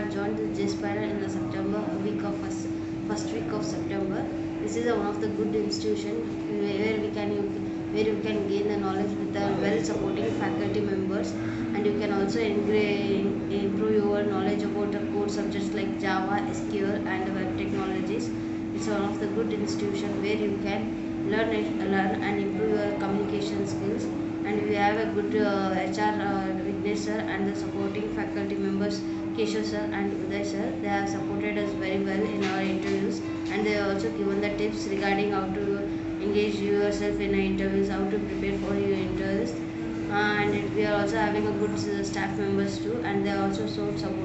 have joined the JSpiders in the September first week of September. This is one of the good institution where you can gain the knowledge with the well supporting faculty members, and you can also improve your knowledge about the core subjects like Java, SQL, and web technologies. It's one of the good institution where you can learn and improve your communication skills. And we have a good HR Vignesh sir and the supporting faculty members Keshav sir and Uday sir. They have supported us very well in our interviews, and they have also given the tips regarding how to engage yourself in interviews, how to prepare for your interviews. And we are also having a good staff members too, and they also showed support